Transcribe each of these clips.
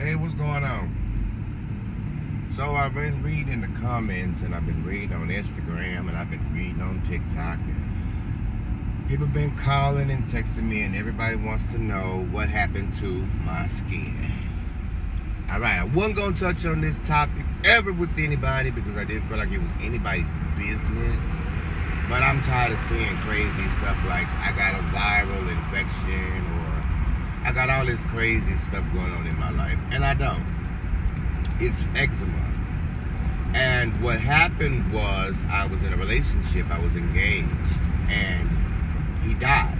Hey, what's going on? So I've been reading the comments, and I've been reading on Instagram, and I've been reading on TikTok, and people been calling and texting me, and everybody wants to know what happened to my skin. Alright, I wasn't going to touch on this topic ever with anybody because I didn't feel like it was anybody's business. But I'm tired of seeing crazy stuff like I got a viral infection or I got all this crazy stuff going on in my life. And I don't. It's eczema. And what happened was I was in a relationship. I was engaged. And he died.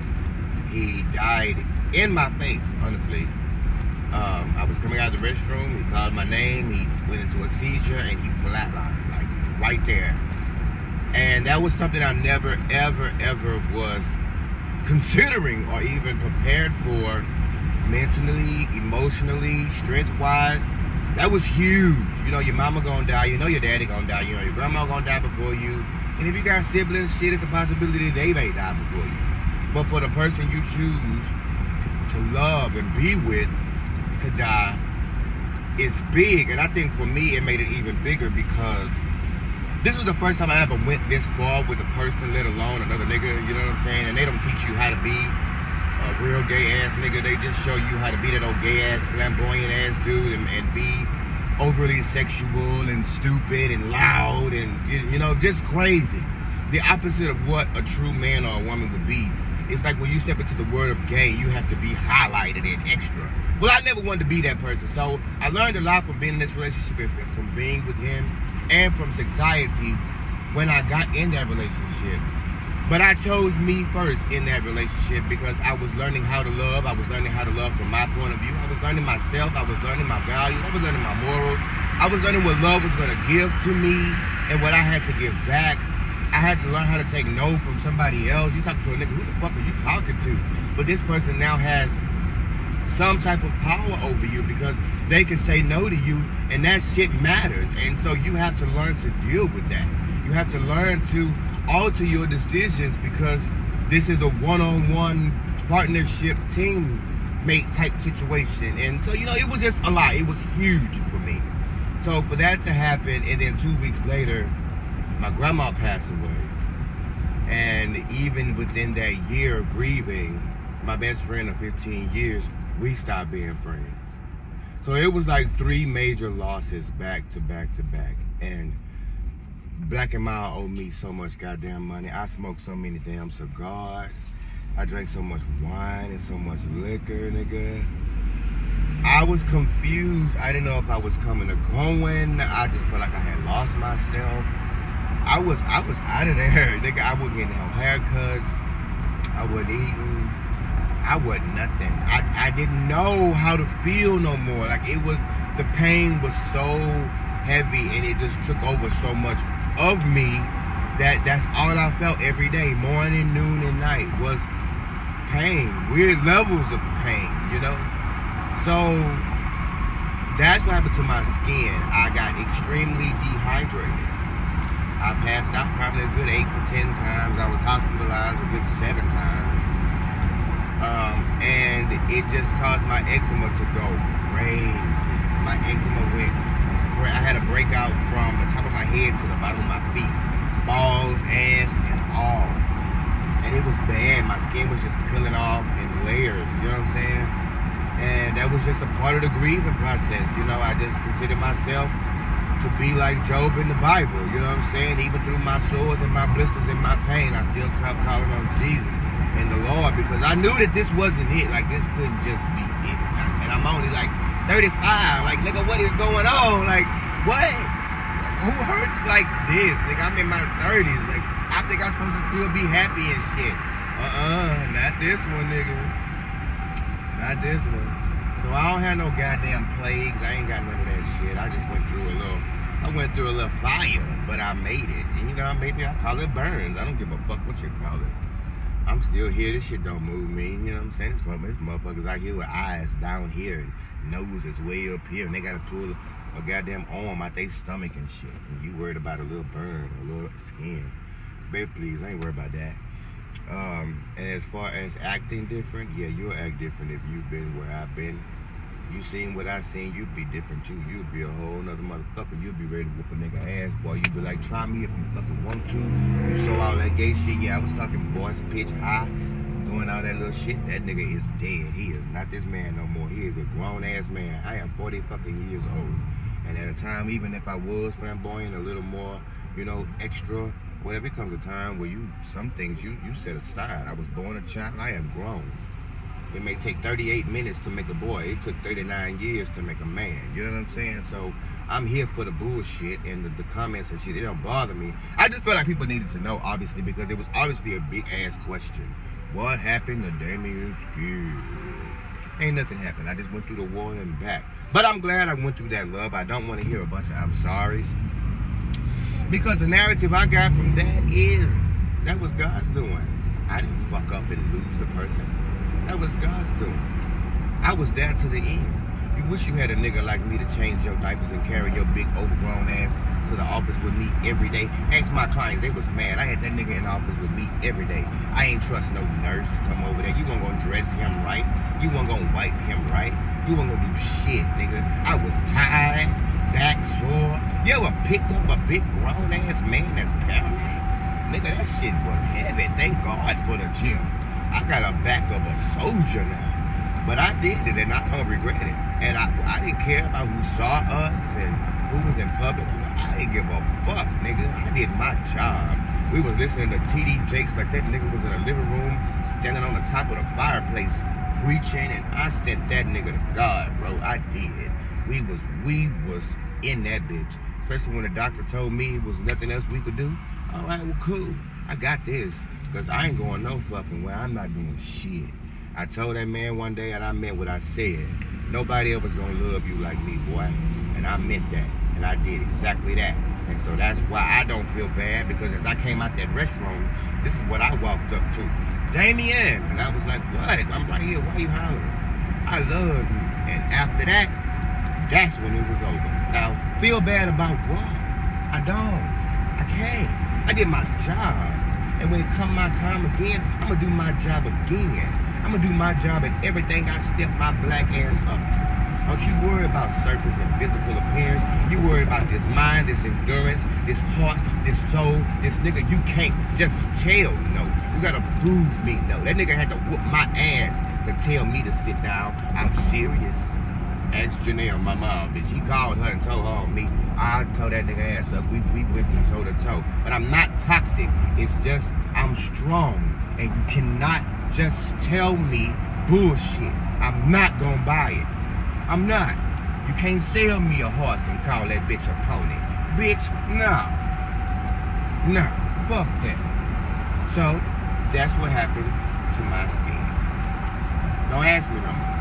He died in my face, honestly. I was coming out of the restroom. He called my name. He went into a seizure and he flatlined, like right there. And that was something I never, ever was considering or even prepared for mentally, emotionally, strength-wise. That was huge. You know, your mama gonna die. You know your daddy gonna die. You know your grandma gonna die before you. And if you got siblings, shit, it's a possibility they may die before you. But for the person you choose to love and be with to die, it's big. And I think for me, it made it even bigger because this was the first time I ever went this far with a person, let alone another nigga, you know what I'm saying? And they don't teach you how to be a real gay-ass nigga. They just show you how to be that old gay-ass, flamboyant-ass dude and be overly sexual and stupid and loud and, you know, just crazy. The opposite of what a true man or a woman would be. It's like when you step into the word of gay, you have to be highlighted and extra. Well, I never wanted to be that person. So I learned a lot from being in this relationship, from being with him, and from society when I got in that relationship. But I chose me first in that relationship because I was learning how to love. I was learning how to love from my point of view. I was learning myself. I was learning my values. I was learning my morals. I was learning what love was going to give to me and what I had to give back. I had to learn how to take no from somebody else. You talking to a nigga, who the fuck are you talking to? But this person now has some type of power over you because they can say no to you, and that shit matters. And so you have to learn to deal with that. You have to learn to alter your decisions because this is a one-on-one partnership teammate type situation. And so, you know, it was just a lot. It was huge for me. So for that to happen, and then 2 weeks later, my grandma passed away. And even within that year of grieving, my best friend of 15 years, we stopped being friends. So it was like 3 major losses back to back to back. And Black and Mild owed me so much goddamn money. I smoked so many damn cigars. I drank so much wine and so much liquor, nigga. I was confused. I didn't know if I was coming or going. I just felt like I had lost myself. I was out of there, nigga. I wasn't getting no haircuts. I wasn't eating. I wasn't nothing. I didn't know how to feel no more. Like, it was, the pain was so heavy and it just took over so much of me that's all I felt every day, morning, noon, and night, was pain. Weird levels of pain, you know? So that's what happened to my skin. I got extremely dehydrated. I passed out probably a good 8 to 10 times. I was hospitalized a good 7 times. And it just caused my eczema to go crazy. My eczema went crazy. I had a breakout from the top of my head to the bottom of my feet. Balls, ass, and all. And it was bad. My skin was just peeling off in layers, you know what I'm saying? And that was just a part of the grieving process. You know, I just considered myself to be like Job in the Bible, you know what I'm saying? Even through my sores and my blisters and my pain, I still kept calling on Jesus and the Lord because I knew that this wasn't it. Like, this couldn't just be it. And I'm only like 35. Like, nigga, what is going on? Like, what? Who hurts like this? Nigga, I'm in my 30s. Like, I think I'm supposed to still be happy and shit. Not this one, nigga. Not this one. So I don't have no goddamn plagues. I ain't got none of that shit. I just went through a little fire, but I made it. And, you know, maybe I call it burns. I don't give a fuck what you call it. I'm still here. This shit don't move me. You know what I'm saying? This motherfuckers out here with eyes down here and nose is way up here, and they gotta pull a goddamn arm out their stomach and shit. And you worried about a little burn, a little skin. Baby, please, I ain't worried about that. And as far as acting different, yeah, you'll act different if you've been where I've been. You seen what I seen, you'd be different too. You'd be a whole nother motherfucker. You'd be ready to whoop a nigga ass, boy. You'd be like, try me if you fucking want to. You saw all that gay shit. Yeah, I was talking voice, pitch, high, doing all that little shit. That nigga is dead. He is not this man no more. He is a grown ass man. I am 40 fucking years old. And at a time, even if I was flamboyant, a little more, you know, extra, whatever, it comes a time where some things you set aside. I was born a child. I am grown. It may take 38 minutes to make a boy. It took 39 years to make a man. You know what I'm saying? So I'm here for the bullshit and the comments and shit. It don't bother me. I just feel like people needed to know, obviously, because it was obviously a big ass question. What happened to Damian Skill? Ain't nothing happened. I just went through the wall and back. But I'm glad I went through that, love. I don't want to hear a bunch of I'm sorries. Because the narrative I got from that is, that was God's doing. I didn't fuck up and lose the person. That was God's doing. I was there to the end. You wish you had a nigga like me to change your diapers and carry your big overgrown ass to the office with me every day. Ask my clients, they was mad. I had that nigga in the office with me every day. I ain't trust no nurse to come over there. You weren't gonna dress him right. You weren't gonna wipe him right. You weren't gonna do shit, nigga. I was tired, back sore. You ever picked up a big grown ass man that's paralyzed? Nigga, that shit was heavy. Thank God for the gym. I got a back of a soldier now. But I did it and I don't regret it. And I didn't care about who saw us and who was in public. I didn't give a fuck, nigga. I did my job. We was listening to T.D. Jakes like that nigga was in a living room standing on the top of the fireplace preaching, and I sent that nigga to God, bro. I did. We was in that bitch. Especially when the doctor told me it was nothing else we could do. All right, well, cool. I got this. Because I ain't going no fucking way. I'm not doing shit. I told that man one day, and I meant what I said. Nobody else gonna love you like me, boy. And I meant that. And I did exactly that. And so that's why I don't feel bad, because as I came out that restroom, this is what I walked up to. Damian. And I was like, what? I'm right here. Why you hollering? I love you. And after that, that's when it was over. Now, feel bad about what? I don't. I can't. I did my job. And when it come my time again, I'm going to do my job again. I'm going to do my job at everything I step my black ass up to. Don't you worry about surface and physical appearance. You worry about this mind, this endurance, this heart, this soul, this nigga. You can't just tell no. You got to prove me no. That nigga had to whoop my ass to tell me to sit down. I'm serious. Ask Janelle, my mom, bitch. He called her and told her on me. I told that nigga ass up. We went to toe to toe. But I'm not toxic. It's just I'm strong. And you cannot just tell me bullshit. I'm not gonna buy it. I'm not. You can't sell me a horse and call that bitch a pony. Bitch, no. No. Fuck that. So, that's what happened to my skin. Don't ask me no more.